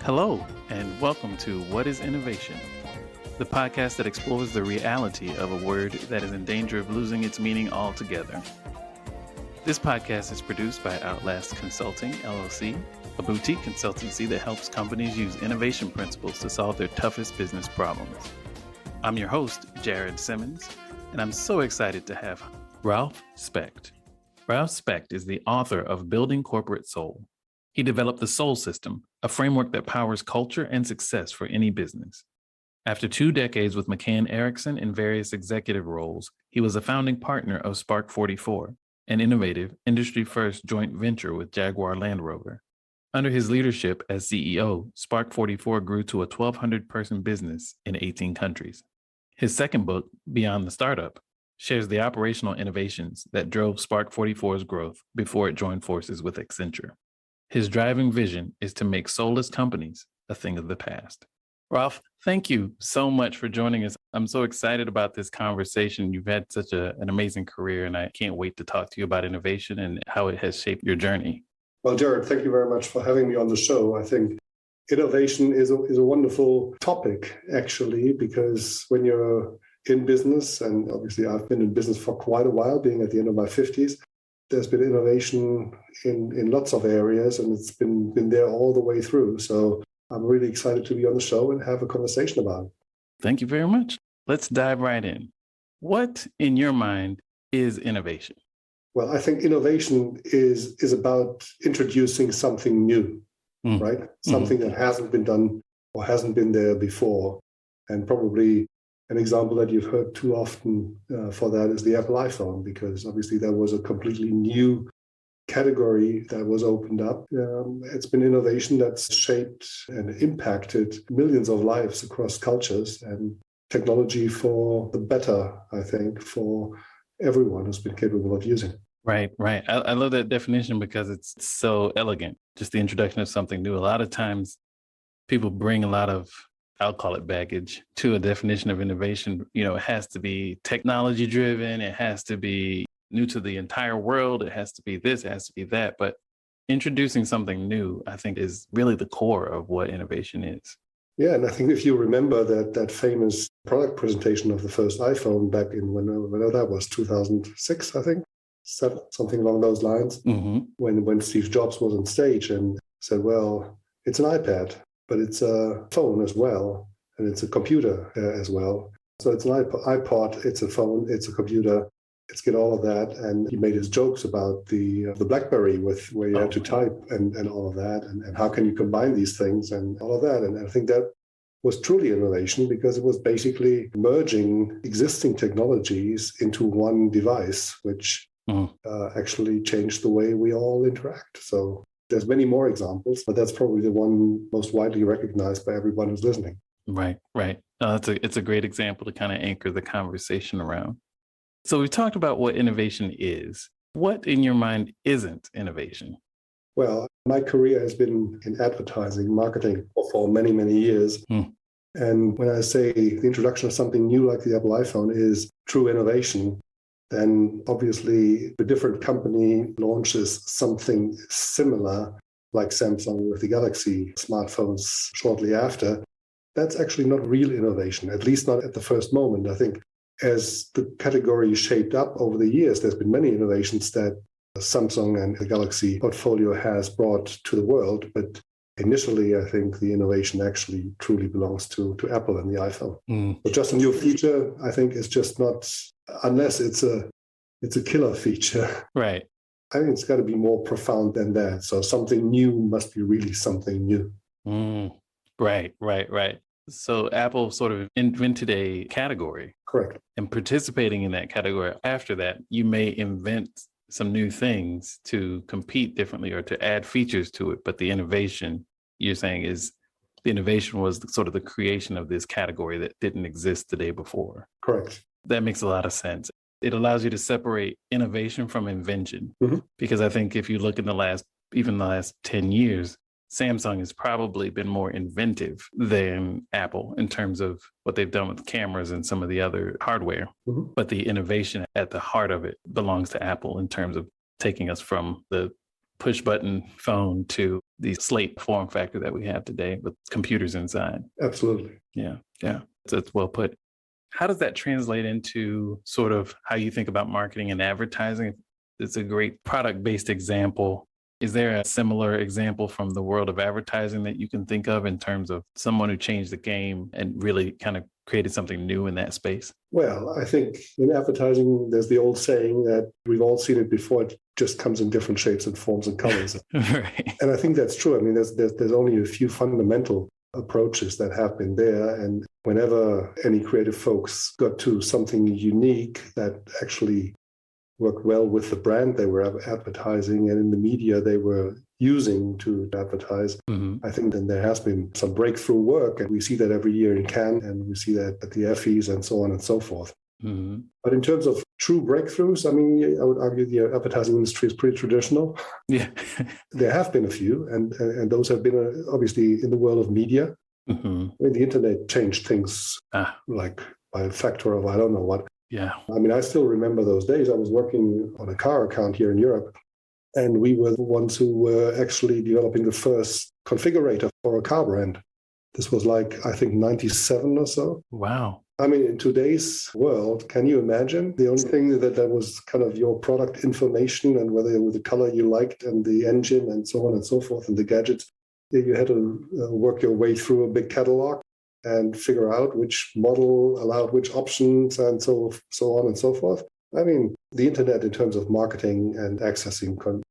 Hello, and welcome to What is Innovation, the podcast that explores the reality of a word that is in danger of losing its meaning altogether. This podcast is produced by Outlast Consulting, LLC, a boutique consultancy that helps companies use innovation principles to solve their toughest business problems. I'm your host, Jared Simmons, and I'm so excited to have Ralf Specht. Ralf Specht is the author of Building Corporate Soul. He developed the Soul System, a framework that powers culture and success for any business. After 2 decades with McCann Erickson in various executive roles, he was a founding partner of Spark 44, an innovative, industry-first joint venture with Jaguar Land Rover. Under his leadership as CEO, Spark 44 grew to a 1,200-person business in 18 countries. His second book, Beyond the Startup, shares the operational innovations that drove Spark 44's growth before it joined forces with Accenture. His driving vision is to make soulless companies a thing of the past. Ralf, thank you so much for joining us. I'm so excited about this conversation. You've had such an amazing career, and I can't wait to talk to you about innovation and how it has shaped your journey. Well, Jared, thank you very much for having me on the show. I think innovation is a wonderful topic, actually, because when you're in business, and obviously I've been in business for quite a while, being at the end of my 50s, there's been innovation in lots of areas, and it's been there all the way through. So I'm really excited to be on the show and have a conversation about it. Thank you very much. Let's dive right in. What, in your mind, is innovation? Well, I think innovation is about introducing something new, right? Something that hasn't been done or hasn't been there before. And probably an example that you've heard too often for that is the Apple iPhone, because obviously that was a completely new category that was opened up. It's been innovation that's shaped and impacted millions of lives across cultures, and technology for the better, I think, for everyone who's been capable of using. Right. I love that definition because it's so elegant. Just the introduction of something new. A lot of times people bring a lot of, I'll call it baggage, to a definition of innovation. You know, it has to be technology driven. It has to be new to the entire world. It has to be this, it has to be that. But introducing something new, I think, is really the core of what innovation is. Yeah, and I think if you remember that famous product presentation of the first iPhone back in whenever that was, 2006, I think, something along those lines, when Steve Jobs was on stage and said, well, it's an iPad, but it's a phone as well, and it's a computer as well. So it's an iPod, it's a phone, it's a computer, it's got all of that. And he made his jokes about the BlackBerry where you had to type and all of that, and how can you combine these things and all of that. And I think that was truly innovation, because it was basically merging existing technologies into one device, which actually changed the way we all interact. So there's many more examples, but that's probably the one most widely recognized by everyone who's listening. Right. It's a great example to kind of anchor the conversation around. So we've talked about what innovation is. What, in your mind, isn't innovation? Well, my career has been in advertising, marketing for many, many years. And when I say the introduction of something new like the Apple iPhone is true innovation, then obviously a different company launches something similar, like Samsung with the Galaxy smartphones shortly after. That's actually not real innovation, at least not at the first moment. I think as the category shaped up over the years, there's been many innovations that Samsung and the Galaxy portfolio has brought to the world. But initially, I think the innovation actually truly belongs to Apple and the iPhone. But just a new feature, I think, is just not, unless it's a killer feature. Right. I think it's got to be more profound than that. So something new must be really something new. Right. So Apple sort of invented a category. Correct. And participating in that category, after that, you may invent some new things to compete differently or to add features to it. But the innovation, you're saying, is the innovation was sort of the creation of this category that didn't exist the day before. Correct. That makes a lot of sense. It allows you to separate innovation from invention. Because I think if you look in the last 10 years, Samsung has probably been more inventive than Apple in terms of what they've done with cameras and some of the other hardware. But the innovation at the heart of it belongs to Apple in terms of taking us from the push button phone to the slate form factor that we have today with computers inside. Absolutely. Yeah. That's well put. How does that translate into sort of how you think about marketing and advertising? It's a great product-based example. Is there a similar example from the world of advertising that you can think of in terms of someone who changed the game and really kind of created something new in that space? Well, I think in advertising, there's the old saying that we've all seen it before. It just comes in different shapes and forms and colors. Right. And I think that's true. I mean, there's only a few fundamental approaches that have been there. And whenever any creative folks got to something unique that actually worked well with the brand they were advertising and in the media they were using to advertise, I think then there has been some breakthrough work. And we see that every year in Cannes, and we see that at the Effies and so on and so forth. But in terms of true breakthroughs, I mean, I would argue the advertising industry is pretty traditional. Yeah. There have been a few, and those have been obviously in the world of media. I mean, the internet changed things like by a factor of I don't know what. Yeah. I mean, I still remember those days. I was working on a car account here in Europe, and we were the ones who were actually developing the first configurator for a car brand. This was like, I think, 97 or so. Wow. I mean, in today's world, can you imagine? The only thing that was kind of your product information and whether it was the color you liked and the engine and so on and so forth and the gadgets, you had to work your way through a big catalog and figure out which model allowed which options and so on and so forth. I mean, the internet in terms of marketing and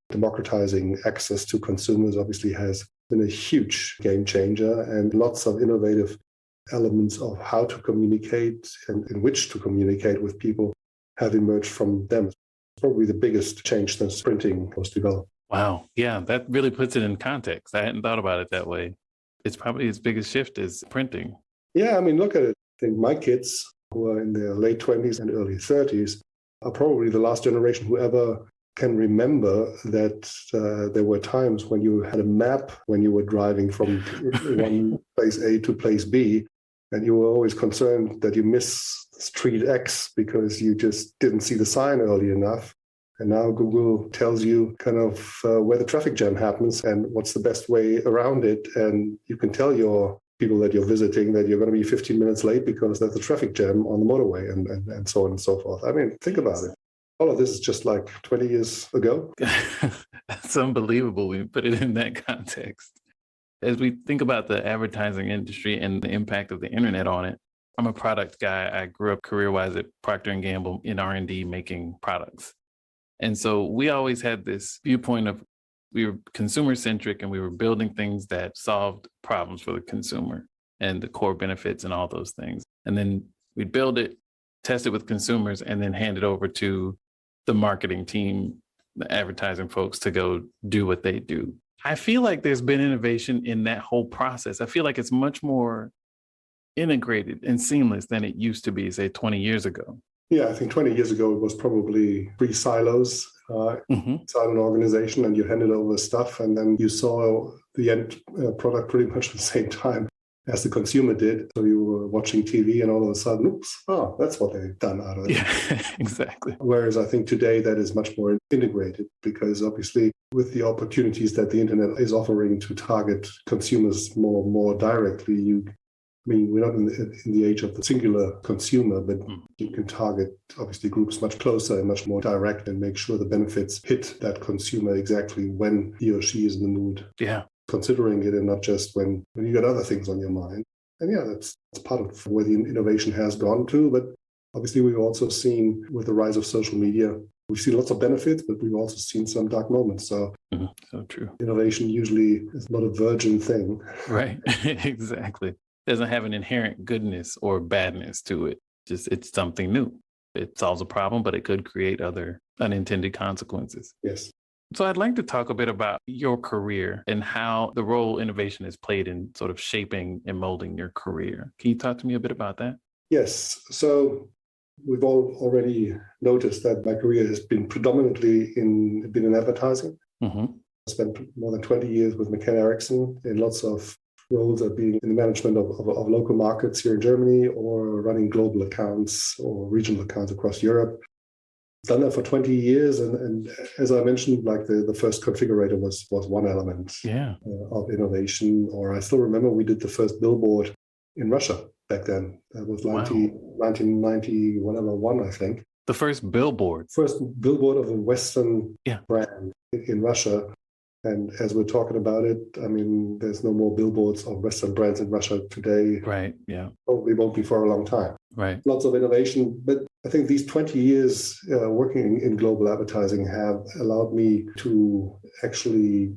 democratizing access to consumers obviously has been a huge game changer, and lots of innovative elements of how to communicate and in which to communicate with people have emerged from them. It's probably the biggest change since printing was developed. Wow. Yeah, that really puts it in context. I hadn't thought about it that way. It's probably its biggest shift is printing. Yeah, I mean, look at it. I think my kids, who are in their late 20s and early 30s, are probably the last generation who ever can remember that there were times when you had a map when you were driving from one place A to place B, and you were always concerned that you missed street X because you just didn't see the sign early enough. And now Google tells you kind of where the traffic jam happens and what's the best way around it. And you can tell your people that you're visiting that you're going to be 15 minutes late because there's a traffic jam on the motorway and so on and so forth. I mean, think about it. All of this is just like 20 years ago. That's unbelievable when you put it in that context. As we think about the advertising industry and the impact of the internet on it, I'm a product guy. I grew up career-wise at Procter & Gamble in R&D making products. And so we always had this viewpoint of we were consumer-centric and we were building things that solved problems for the consumer and the core benefits and all those things. And then we'd build it, test it with consumers, and then hand it over to the marketing team, the advertising folks to go do what they do. I feel like there's been innovation in that whole process. I feel like it's much more integrated and seamless than it used to be, say, 20 years ago. Yeah, I think 20 years ago, it was probably 3 silos inside an organization, and you handed over stuff, and then you saw the end product pretty much at the same time as the consumer did. So you were watching TV, and all of a sudden, oops, that's what they've done out of it. Yeah, exactly. Whereas I think today that is much more integrated, because obviously with the opportunities that the internet is offering to target consumers more directly, we're not in the age of the singular consumer, but you can target obviously groups much closer and much more direct and make sure the benefits hit that consumer exactly when he or she is in the mood. Yeah. Considering it and not just when you got other things on your mind. And yeah, that's part of where the innovation has gone to. But obviously we've also seen with the rise of social media, we've seen lots of benefits, but we've also seen some dark moments. So, So true. Innovation usually is not a virgin thing. Right. Exactly. Doesn't have an inherent goodness or badness to it. Just it's something new. It solves a problem, but it could create other unintended consequences. Yes. So I'd like to talk a bit about your career and how the role innovation has played in sort of shaping and molding your career. Can you talk to me a bit about that? Yes. So we've all already noticed that my career has been predominantly in advertising. I spent more than 20 years with McCann Erickson in lots of roles of being in the management of local markets here in Germany or running global accounts or regional accounts across Europe. done that for 20 years. And as I mentioned, like the first configurator was one element of innovation. Or I still remember we did the first billboard in Russia back then. That was 1990, whatever, one, I think. The first billboard. First billboard of a Western brand in Russia. And as we're talking about it, I mean, there's no more billboards of Western brands in Russia today. Right, yeah. Probably won't be for a long time. Right. Lots of innovation. But I think these 20 years working in global advertising have allowed me to actually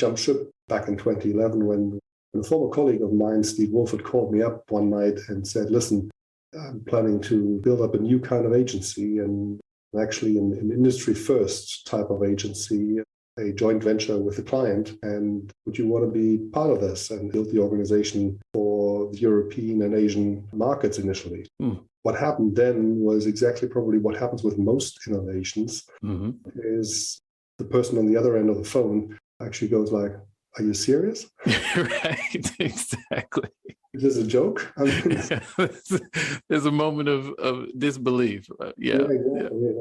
jump ship back in 2011 when a former colleague of mine, Steve Wolford, called me up one night and said, listen, I'm planning to build up a new kind of agency and actually an industry first type of agency, a joint venture with the client. And would you want to be part of this and build the organization for the European and Asian markets initially? What happened then was exactly probably what happens with most innovations is the person on the other end of the phone actually goes like, are you serious? Right, exactly. Is this a joke? I mean, there's a moment of disbelief. Yeah,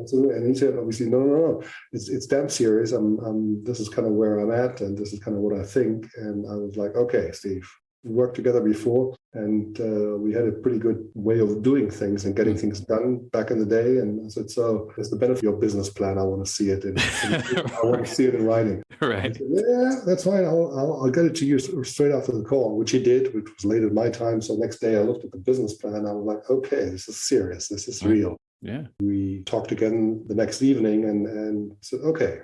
absolutely. And he said, obviously, no. It's damn serious. This is kind of where I'm at, and this is kind of what I think. And I was like, okay, Steve, we worked together before, and we had a pretty good way of doing things and getting things done back in the day. And I said, so it's the benefit of your business plan. I want to see it I want to see it in writing. Right. Said, yeah, that's fine. I'll get it to you straight after the call, which he did, which was late at my time. So next day I looked at the business plan and I was like, okay, this is serious. This is real. Yeah. We talked again the next evening and said, okay,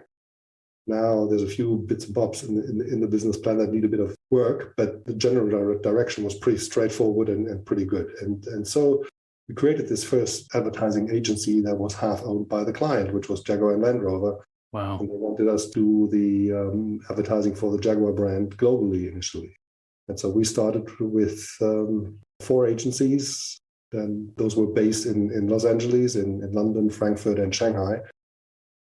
now there's a few bits and bobs in the business plan that need a bit of work, but the general direction was pretty straightforward and pretty good. And so we created this first advertising agency that was half owned by the client, which was Jaguar and Land Rover. Wow. And they wanted us to do the advertising for the Jaguar brand globally initially. And so we started with 4 agencies. And those were based in Los Angeles, in London, Frankfurt, and Shanghai.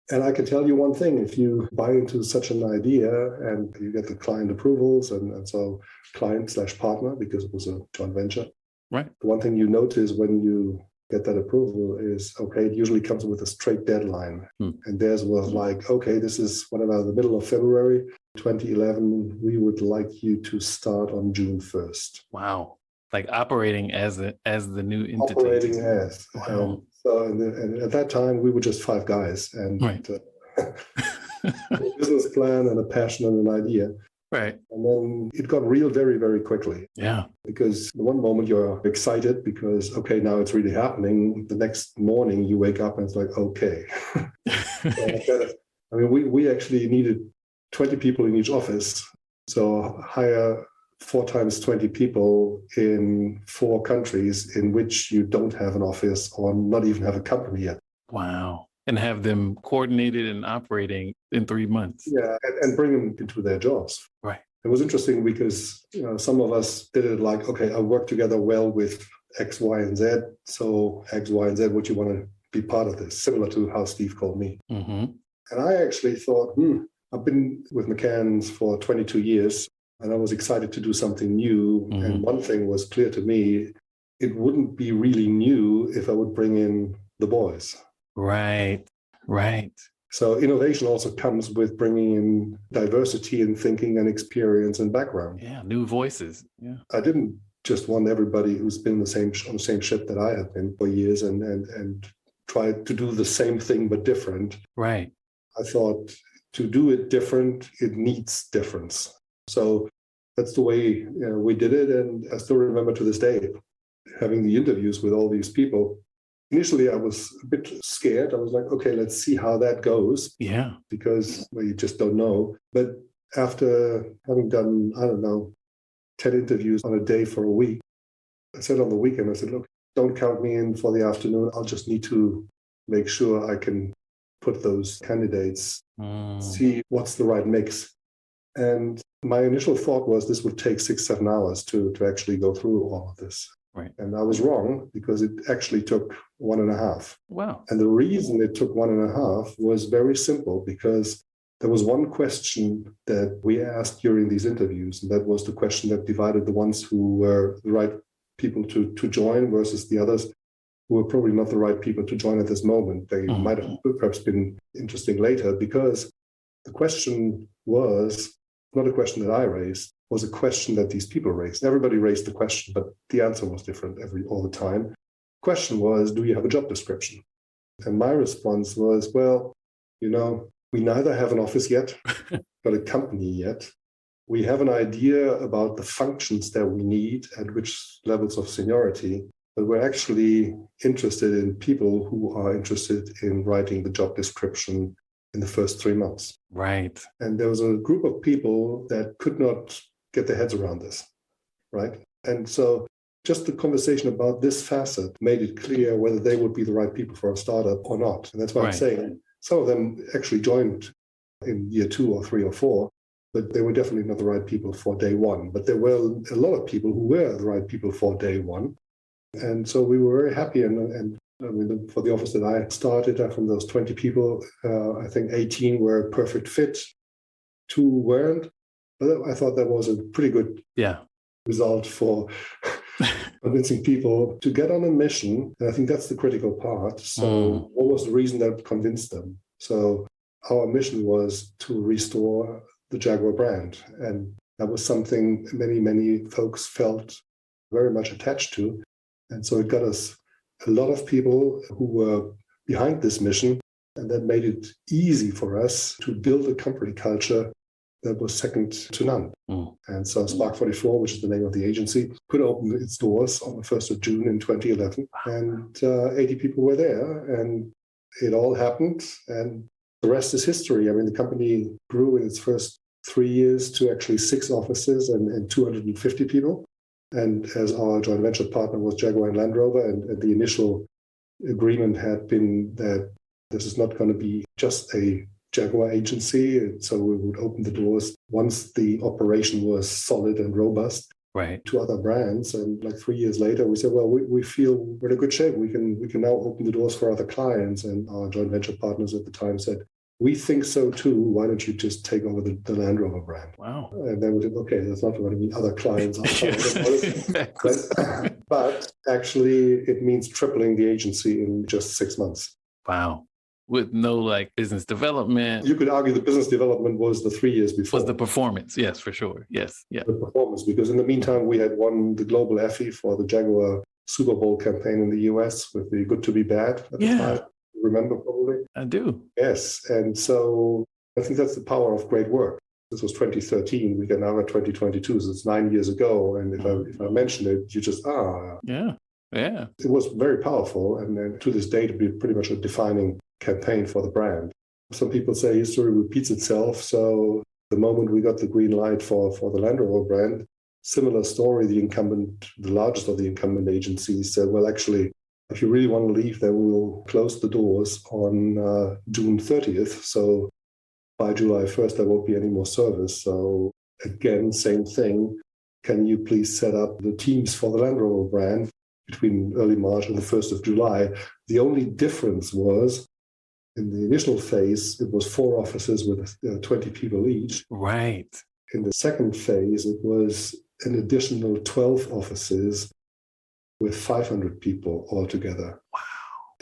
And I can tell you one thing, if you buy into such an idea and you get the client approvals and so client/partner, because it was a joint venture. Right. The one thing you notice when you get that approval is, okay, it usually comes with a straight deadline. And theirs was like, okay, this is whatever, the middle of February 2011, we would like you to start on June 1st. Wow. Like operating as the new entity. Operating as. Wow. And at that time, we were just 5 guys and a business plan and a passion and an idea. Right. And then it got real very, very quickly. Yeah. Because the one moment you're excited because, okay, now it's really happening. The next morning you wake up and it's like, okay. I mean, we actually needed 20 people in each office. So hire 4 times 20 people in 4 countries in which you don't have an office or not even have a company yet. Wow. And have them coordinated and operating in 3 months. Yeah, and bring them into their jobs. Right. It was interesting because some of us did it like, okay, I work together well with X, Y, and Z. So X, Y, and Z, would you want to be part of this? Similar to how Steve called me. Mm-hmm. And I actually thought, I've been with McCann's for 22 years. And I was excited to do something new. Mm-hmm. And one thing was clear to me, it wouldn't be really new if I would bring in the boys. Right. So innovation also comes with bringing in diversity in thinking and experience and background. Yeah, new voices. Yeah. I didn't just want everybody who's been on the same ship that I have been for years and try to do the same thing but different. Right. I thought to do it different, it needs difference. So that's the way we did it. And I still remember to this day, having the interviews with all these people. Initially, I was a bit scared. I was like, okay, let's see how that goes. Yeah. Because you just don't know. But after having done, 10 interviews on a day for a week, I said on the weekend, I said, look, don't count me in for the afternoon. I'll just need to make sure I can put those candidates, see what's the right mix. And my initial thought was this would take 6-7 hours to actually go through all of this. Right. And I was wrong because it actually took 1.5. Wow. And the reason it took 1.5 was very simple because there was one question that we asked during these interviews. And that was the question that divided the ones who were the right people to join versus the others. who were probably not the right people to join at this moment. They might have perhaps been interesting later, because the question was not a question that I raised, was a question that these people raised. Everybody raised the question, but the answer was different all the time. The question was, do you have a job description? And my response was, well, we neither have an office yet, got a company yet. We have an idea about the functions that we need at which levels of seniority, but we're actually interested in people who are interested in writing the job description in the first 3 months. Right. And there was a group of people that could not get their heads around this, right? And so just the conversation about this facet made it clear whether they would be the right people for a startup or not. And that's why I'm saying some of them actually joined in year 2 or 3 or 4, but they were definitely not the right people for day one. But there were a lot of people who were the right people for day one. And so we were very happy. And I mean, for the office that I started, from those 20 people, I think 18 were a perfect fit, 2 weren't. But I thought that was a pretty good result for convincing people to get on a mission. And I think that's the critical part. So what was the reason that convinced them? So our mission was to restore the Jaguar brand. And that was something many, many folks felt very much attached to. And so it got us a lot of people who were behind this mission. And that made it easy for us to build a company culture that was second to none. And so Spark 44, which is the name of the agency, could open its doors on the 1st of June in 2011. And 80 people were there. And it all happened. And the rest is history. I mean, the company grew in its first 3 years to actually 6 offices and 250 people. And as our joint venture partner was Jaguar and Land Rover, and the initial agreement had been that this is not going to be just a Jaguar agency. So we would open the doors once the operation was solid and robust to other brands. And like 3 years later, we said, well, we feel we're in a good shape. We can now open the doors for other clients. And our joint venture partners at the time said, we think so too. Why don't you just take over the Land Rover brand? Wow. And then we said, okay, there's not going to be other clients. But actually, it means tripling the agency in just 6 months. Wow. With no business development. You could argue the business development was the 3 years before. Was the performance, yes, for sure. Yes, yeah. The performance, because in the meantime, we had won the global Effie for the Jaguar Super Bowl campaign in the US with the Good to Be Bad at the time. You remember probably? I do. Yes. And so I think that's the power of great work. This was 2013. We are now at 2022, so it's 9 years ago. And if I mention it, you just, Yeah. It was very powerful. And then to this day, to be pretty much a defining campaign for the brand. Some people say history repeats itself. So the moment we got the green light for the Land Rover brand, similar story, the largest of the incumbent agencies said, well, actually, if you really want to leave, then we'll close the doors on June 30th. So by July 1st, there won't be any more service. So again, same thing. Can you please set up the teams for the Land Rover brand between early March and the 1st of July? The only difference was in the initial phase, it was 4 offices with 20 people each. Right. In the second phase, it was an additional 12 offices with 500 people altogether. Wow.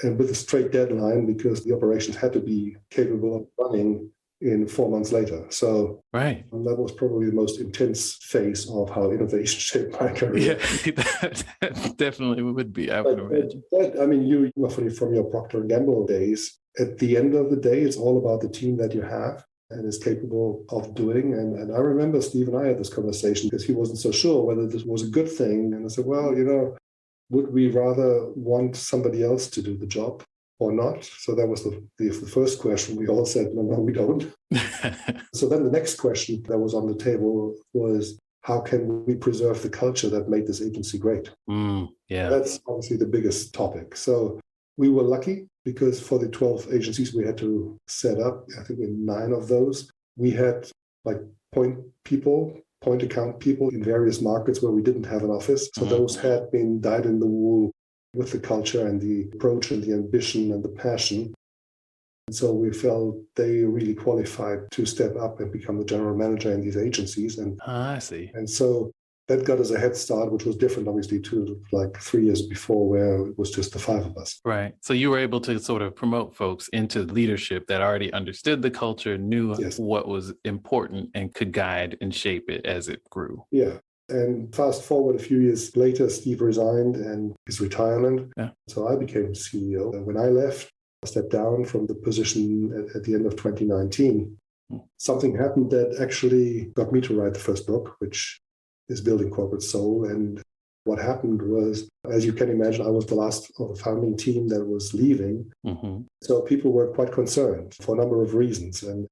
And with a straight deadline, because the operations had to be capable of running in 4 months later. So that was probably the most intense phase of how innovation shaped my career. Yeah, that definitely would be, I would imagine. But I mean, you are from your Procter & Gamble days. At the end of the day, it's all about the team that you have and is capable of doing. And I remember Steve and I had this conversation because he wasn't so sure whether this was a good thing. And I said, well, would we rather want somebody else to do the job or not? So that was the first question. We all said, no, we don't. So then the next question that was on the table was, how can we preserve the culture that made this agency great? That's obviously the biggest topic. So we were lucky because for the 12 agencies we had to set up, I think in 9 of those, we had point account people in various markets where we didn't have an office. So those had been dyed in the wool with the culture and the approach and the ambition and the passion. And so we felt they really qualified to step up and become the general manager in these agencies. And I see. And so that got us a head start, which was different, obviously, to like 3 years before, where it was just the 5 of us. Right. So you were able to sort of promote folks into leadership that already understood the culture, knew what was important, and could guide and shape it as it grew. Yeah. And fast forward a few years later, Steve resigned and his retirement. Yeah. So I became CEO. And when I left, I stepped down from the position at the end of 2019. Something happened that actually got me to write the first book, which is Building Corporate Soul. And what happened was, as you can imagine, I was the last of the founding team that was leaving. Mm-hmm. So people were quite concerned for a number of reasons. And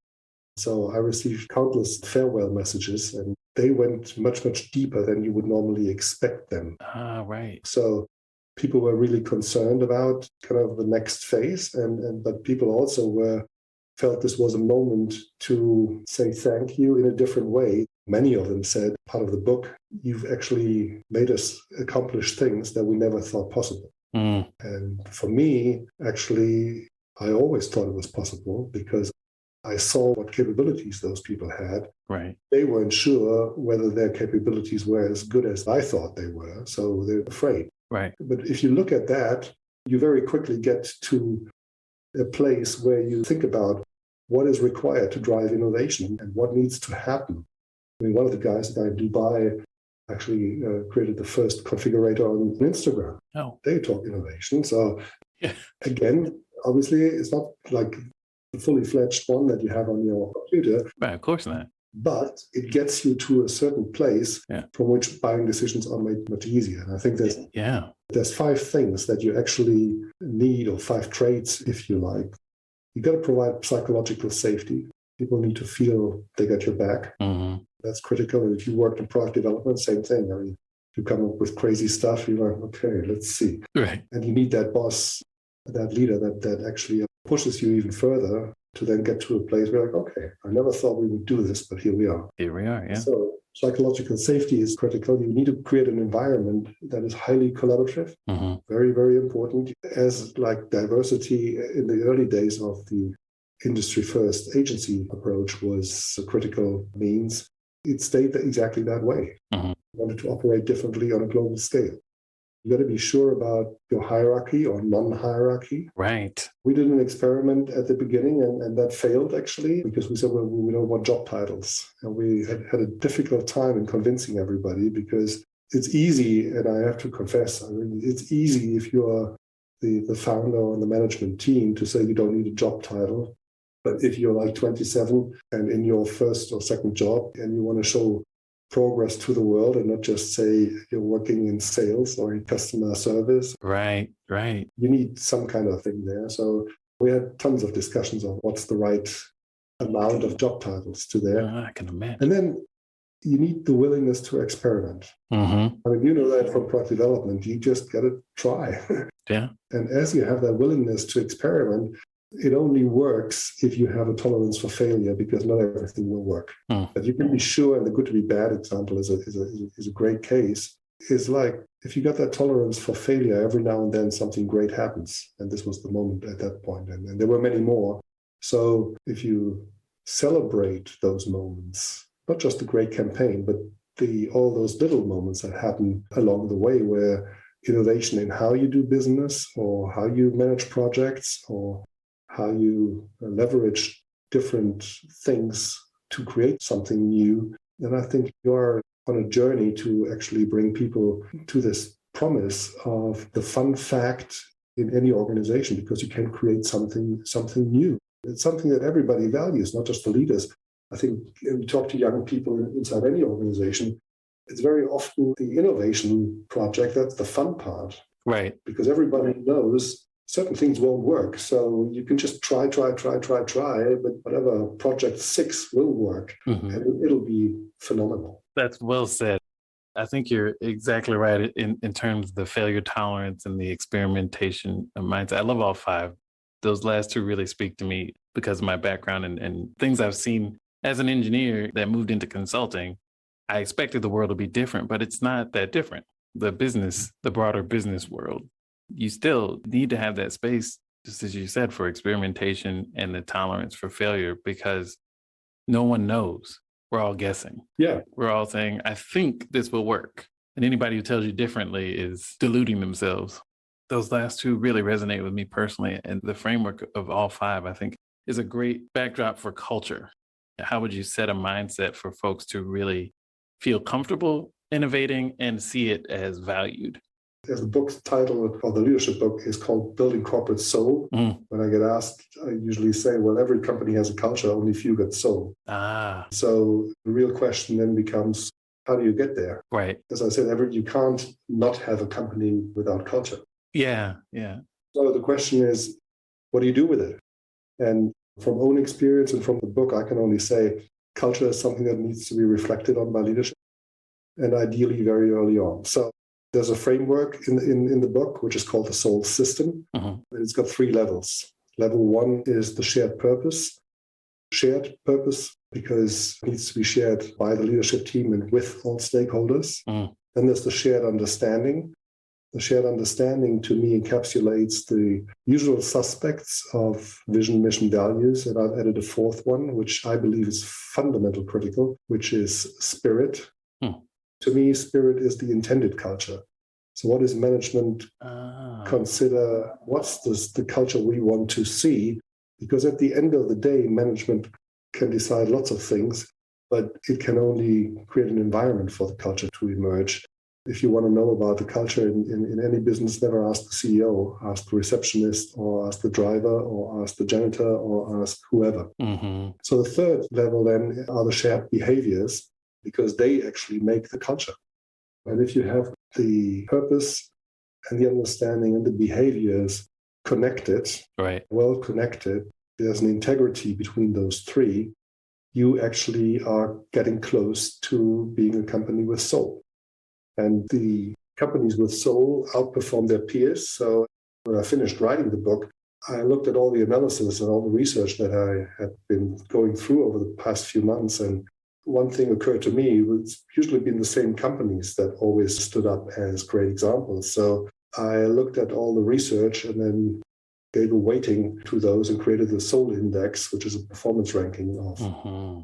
so I received countless farewell messages, and they went much, much deeper than you would normally expect them. Right. So people were really concerned about kind of the next phase, but people also felt this was a moment to say thank you in a different way. Many of them said, part of the book, you've actually made us accomplish things that we never thought possible. And for me, actually, I always thought it was possible because I saw what capabilities those people had. Right. They weren't sure whether their capabilities were as good as I thought they were, so they're afraid. Right. But if you look at that, you very quickly get to a place where you think about what is required to drive innovation and what needs to happen. I mean, one of the guys in Dubai actually created the first configurator on Instagram. Oh. They talk innovation. So again, obviously, it's not like the fully fledged one that you have on your computer. Right, of course not. But it gets you to a certain place from which buying decisions are made much easier. And I think there's 5 things that you actually need, or 5 traits, if you like. You got to provide psychological safety. People need to feel they got your back. Mm-hmm. That's critical. And if you work in product development, same thing. I mean, you come up with crazy stuff, you're like, okay, let's see. Right. And you need that boss, that leader that actually pushes you even further to then get to a place where like, okay, I never thought we would do this, but here we are. Here we are, yeah. So psychological safety is critical. You need to create an environment that is highly collaborative, very, very important. As like diversity in the early days of the industry-first agency approach was a critical means, it stayed exactly that way. We wanted to operate differently on a global scale. You got to be sure about your hierarchy or non-hierarchy. Right. We did an experiment at the beginning, and that failed, actually, because we said, well, we don't want job titles. And we had a difficult time in convincing everybody, because it's easy, and I have to confess, I mean, it's easy if you are the founder or the management team to say you don't need a job title. But if you're like 27 and in your first or second job and you want to show progress to the world and not just say you're working in sales or in customer service. Right. You need some kind of thing there. So we had tons of discussions on what's the right amount of job titles to there. I can imagine. And then you need the willingness to experiment. I mean, you know that from product development, you just got to try. Yeah. And as you have that willingness to experiment, it only works if you have a tolerance for failure, because not everything will work. But you can be sure, and the good to be bad example is a great case, is like if you got that tolerance for failure, every now and then something great happens. And this was the moment at that point. And there were many more. So if you celebrate those moments, not just a great campaign, but all those little moments that happen along the way, where innovation in how you do business or how you manage projects or how you leverage different things to create something new, then I think you're on a journey to actually bring people to this promise of the fun fact in any organization, because you can create something new. It's something that everybody values, not just the leaders. I think when you talk to young people inside any organization, it's very often the innovation project that's the fun part. Right. Because everybody knows certain things won't work. So you can just try, but whatever project 6 will work, and it'll be phenomenal. That's well said. I think you're exactly right in terms of the failure tolerance and the experimentation mindset. I love all 5. Those last 2 really speak to me because of my background and things I've seen as an engineer that moved into consulting. I expected the world to be different, but it's not that different. The broader business world, you still need to have that space, just as you said, for experimentation and the tolerance for failure, because no one knows we're all guessing. Yeah. We're all saying, I think this will work. And anybody who tells you differently is deluding themselves. Those last two really resonate with me personally. And the framework of all five, I think, is a great backdrop for culture. How would you set a mindset for folks to really feel comfortable innovating and see it as valued? As the book's title or the leadership book is called Building Corporate Soul. When I get asked, I usually say, well, every company has a culture, only few got soul. So the real question then becomes, how do you get there? Right. As I said, you can't not have a company without culture. Yeah. So the question is, what do you do with it? And from own experience and from the book, I can only say culture is something that needs to be reflected on by leadership, and ideally very early on. So there's a framework in the book, which is called the soul system. And it's got 3 levels. Level 1 is the shared purpose. Shared purpose because it needs to be shared by the leadership team and with all stakeholders. Then there's the shared understanding. The shared understanding, to me, encapsulates the usual suspects of vision, mission, values. And I've added a 4th one, which I believe is fundamental critical, which is spirit. To me, spirit is the intended culture. So what is management consider? What's the culture we want to see? Because at the end of the day, management can decide lots of things, but it can only create an environment for the culture to emerge. If you want to know about the culture in any business, never ask the CEO, ask the receptionist, or ask the driver, or ask the janitor, or ask whoever. So the 3rd level then are the shared behaviors, because they actually make the culture. And if you have the purpose and the understanding and the behaviors connected, well connected, there's an integrity between those 3, you actually are getting close to being a company with soul. And the companies with soul outperform their peers. So when I finished writing the book, I looked at all the analysis and all the research that I had been going through over the past few months. And one thing occurred to me, it's usually been the same companies that always stood up as great examples. So I looked at all the research and then gave a weighting to those and created the Soul Index, which is a performance ranking of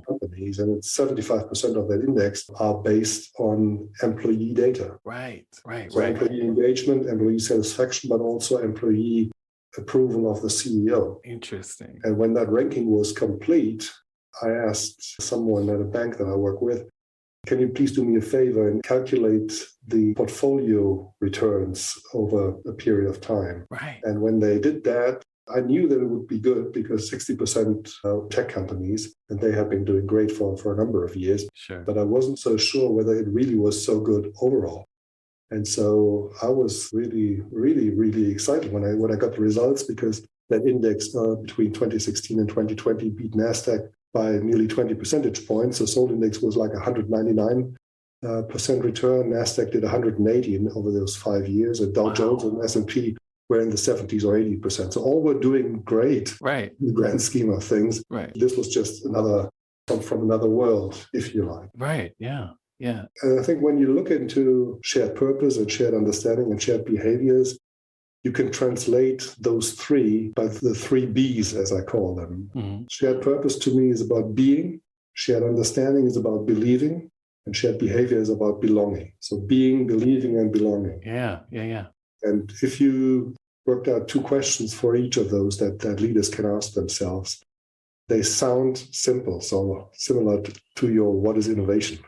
companies. And it's 75% of that index are based on employee data. So employee engagement, employee satisfaction, but also employee approval of the CEO. Interesting. And when that ranking was complete, I asked someone at a bank that I work with, can you please do me a favor and calculate the portfolio returns over a period of time? And when they did that, I knew that it would be good because 60% are tech companies, and they have been doing great for a number of years. But I wasn't so sure whether it really was so good overall. And so I was really, really, really excited when I got the results, because that index between 2016 and 2020 beat NASDAQ by nearly 20 percentage points. So Soul Index was like 199% return. NASDAQ did 180 over those 5 years. And Dow Jones and S&P were in the 70s or 80%. So all were doing great in the grand scheme of things. This was just from another world, if you like. Yeah. And I think when you look into shared purpose and shared understanding and shared behaviors, you can translate those 3 by the 3 Bs, as I call them. Shared purpose to me is about being, shared understanding is about believing, and shared behavior is about belonging. So being, believing, and belonging. Yeah. And if you worked out 2 questions for each of those that leaders can ask themselves, they sound simple, so similar to your what is innovation.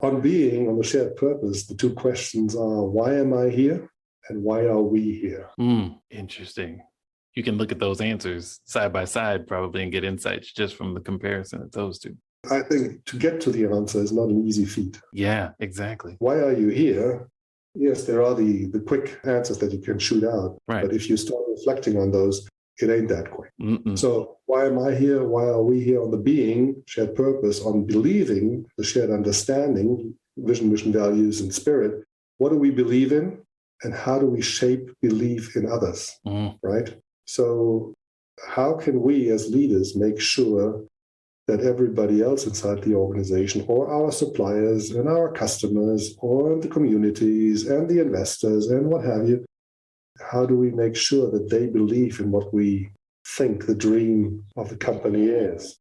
On being, on the shared purpose, the 2 questions are, why am I here? And why are we here? Interesting. You can look at those answers side by side probably and get insights just from the comparison of those 2. I think to get to the answer is not an easy feat. Yeah, exactly. Why are you here? Yes, there are the quick answers that you can shoot out. But if you start reflecting on those, it ain't that quick. So why am I here? Why are we here? On the being, shared purpose, on believing, the shared understanding, vision, mission, values, and spirit. What do we believe in? And how do we shape belief in others? Right? So how can we as leaders make sure that everybody else inside the organization, or our suppliers and our customers, or the communities and the investors and what have you, how do we make sure that they believe in what we think the dream of the company is?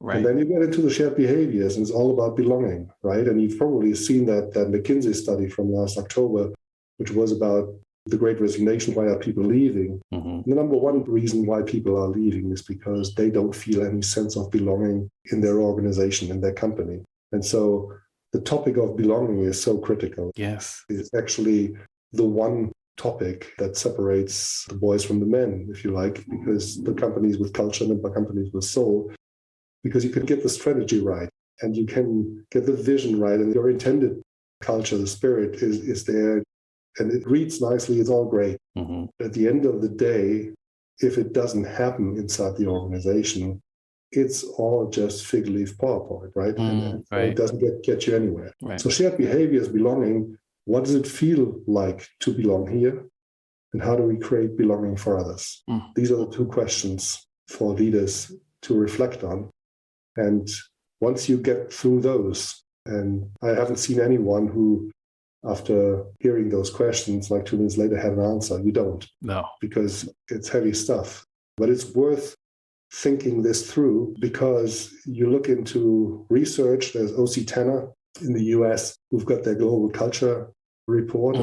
And then you get into the shared behaviors, and it's all about belonging, right? And you've probably seen that McKinsey study from last October, which was about the Great Resignation. Why are people leaving? The number one reason why people are leaving is because they don't feel any sense of belonging in their organization, in their company. And so the topic of belonging is so critical. Yes. It's actually the one topic that separates the boys from the men, if you like, because the companies with culture and the companies with soul, because you can get the strategy right and you can get the vision right, and your intended culture, the spirit is there, and it reads nicely, it's all great. At the end of the day, if it doesn't happen inside the organization, it's all just fig leaf PowerPoint, right? And it doesn't get you anywhere. So shared behaviors, belonging, what does it feel like to belong here? And how do we create belonging for others? These are the two questions for leaders to reflect on. And once you get through those, and I haven't seen anyone who, after hearing those questions, like 2 minutes later had an answer. You don't. No. Because it's heavy stuff. But it's worth thinking this through, because you look into research. There's O.C. Tanner in the US who've got their global culture report,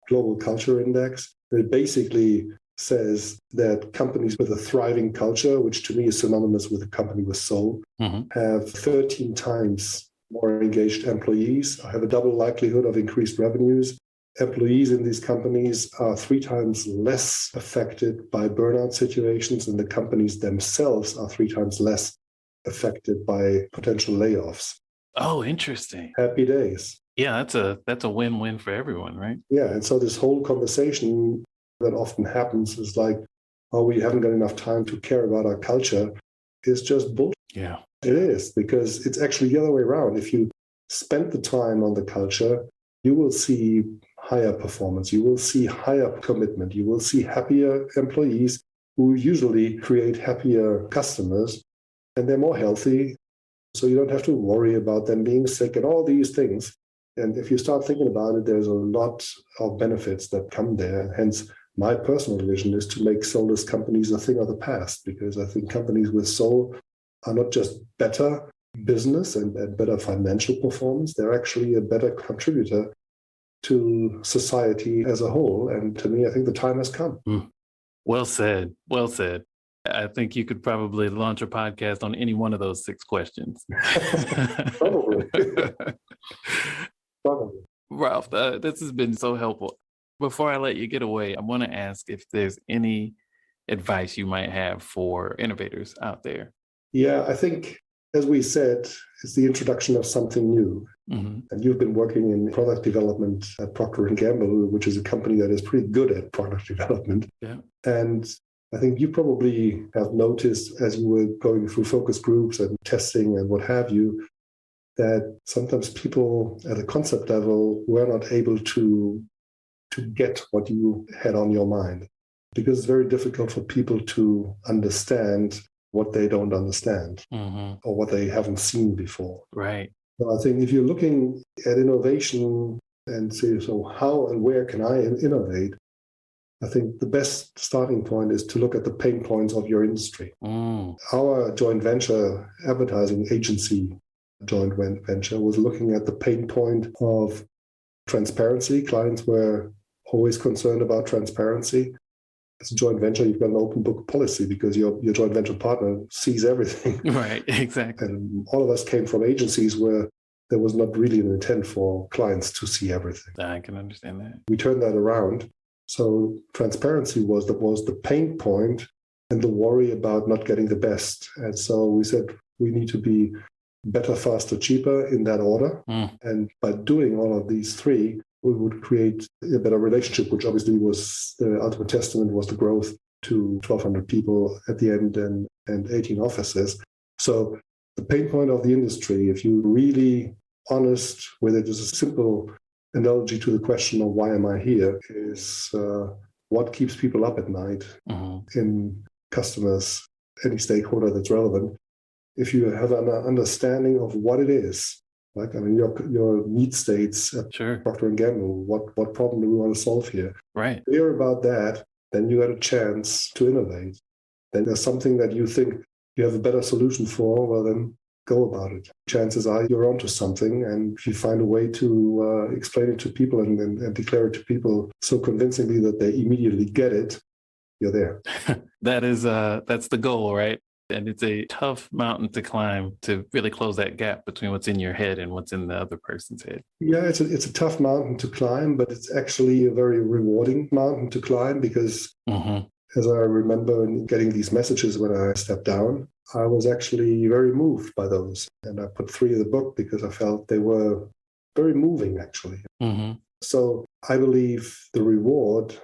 global culture index. It basically says that companies with a thriving culture, which to me is synonymous with a company with soul, have 13 times more engaged employees, have a double likelihood of increased revenues. Employees in these companies are 3 times less affected by burnout situations, and the companies themselves are 3 times less affected by potential layoffs. Oh, interesting. Happy days. Yeah, that's a win-win for everyone, right? Yeah, and so this whole conversation that often happens is like, oh, we haven't got enough time to care about our culture, is just bullshit. Yeah. It is, because it's actually the other way around. If you spend the time on the culture, you will see higher performance, you will see higher commitment, you will see happier employees who usually create happier customers, and they're more healthy. So you don't have to worry about them being sick and all these things. And if you start thinking about it, there's a lot of benefits that come there. And hence, my personal vision is to make soulless companies a thing of the past, because I think companies with soul are not just better business and better financial performance, they're actually a better contributor to society as a whole. And to me, I think the time has come. Well said. Well said. I think you could probably launch a podcast on any one of those 6 questions. Probably. Probably. Ralf, this has been so helpful. Before I let you get away, I want to ask if there's any advice you might have for innovators out there. Yeah, I think, as we said, it's the introduction of something new. And you've been working in product development at Procter & Gamble, which is a company that is pretty good at product development. Yeah. And I think you probably have noticed, as you were going through focus groups and testing and what have you, that sometimes people at a concept level were not able to get what you had on your mind, because it's very difficult for people to understand what they don't understand or what they haven't seen before. Right. So I think if you're looking at innovation and say, so how and where can I innovate? I think the best starting point is to look at the pain points of your industry. Our joint venture advertising agency joint venture was looking at the pain point of transparency. Clients were always concerned about transparency. As a joint venture, you've got an open book policy because your joint venture partner sees everything. Right, exactly. And all of us came from agencies where there was not really an intent for clients to see everything. I can understand that. We turned that around. So transparency was the pain point and the worry about not getting the best. And so we said we need to be better, faster, cheaper in that order. And by doing all of these 3, we would create a better relationship, which obviously was the ultimate testament, was the growth to 1,200 people at the end and 18 offices. So the pain point of the industry, if you're really honest with it, is a simple analogy to the question of why am I here, is what keeps people up at night in customers, any stakeholder that's relevant. If you have an understanding of what it is, like, I mean, your need states at Procter & Gamble, what problem do we want to solve here? Right. Clear about that, then you got a chance to innovate. Then there's something that you think you have a better solution for, well, then go about it. Chances are you're onto something, and if you find a way to explain it to people and declare it to people so convincingly that they immediately get it, you're there. That's the goal, right? And it's a tough mountain to climb to really close that gap between what's in your head and what's in the other person's head. Yeah, it's a tough mountain to climb, but it's actually a very rewarding mountain to climb because as I remember getting these messages when I stepped down, I was actually very moved by those. And I put 3 in the book because I felt they were very moving, actually. So I believe the reward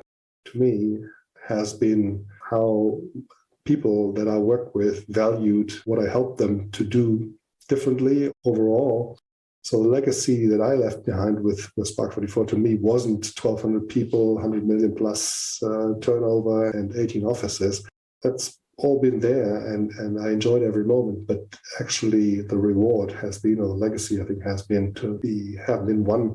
to me has been how people that I work with valued what I helped them to do differently overall. So the legacy that I left behind with Spark 44 to me wasn't 1,200 people, 100 million plus turnover and 18 offices. That's all been there, and I enjoyed every moment. But actually the reward has been, or the legacy I think has been, to have been one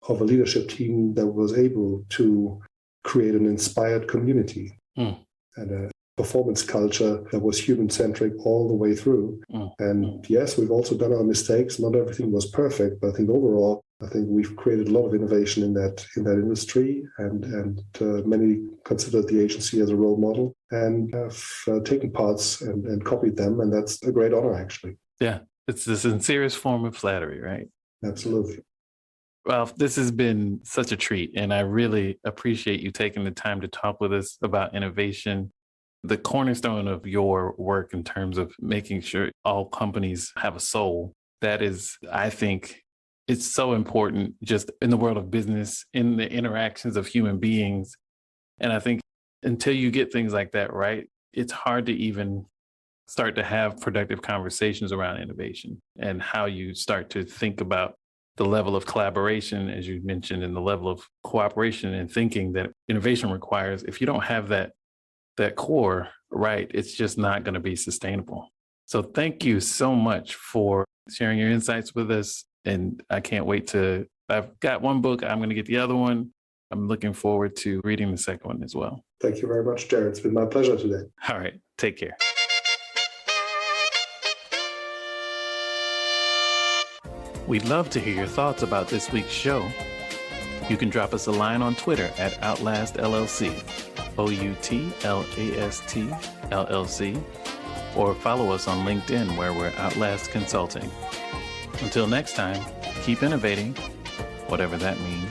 of a leadership team that was able to create an inspired community and a performance culture that was human-centric all the way through. And yes, we've also done our mistakes. Not everything was perfect, but I think overall, I think we've created a lot of innovation in that industry, and many consider the agency as a role model and have taken parts and copied them, and that's a great honor, actually. Yeah, it's the sincerest form of flattery, right? Absolutely. Ralf, this has been such a treat, and I really appreciate you taking the time to talk with us about innovation, the cornerstone of your work in terms of making sure all companies have a soul. That is, I think, it's so important just in the world of business, in the interactions of human beings. And I think until you get things like that right, it's hard to even start to have productive conversations around innovation and how you start to think about the level of collaboration, as you mentioned, and the level of cooperation and thinking that innovation requires. If you don't have that core right, it's just not going to be sustainable. So thank you so much for sharing your insights with us. And I can't wait I've got one book, I'm going to get the other one. I'm looking forward to reading the second one as well. Thank you very much, Jared. It's been my pleasure today. All right. Take care. We'd love to hear your thoughts about this week's show. You can drop us a line on Twitter at Outlast LLC, OUTLAST LLC, or follow us on LinkedIn where we're Outlast Consulting. Until next time, keep innovating, whatever that means.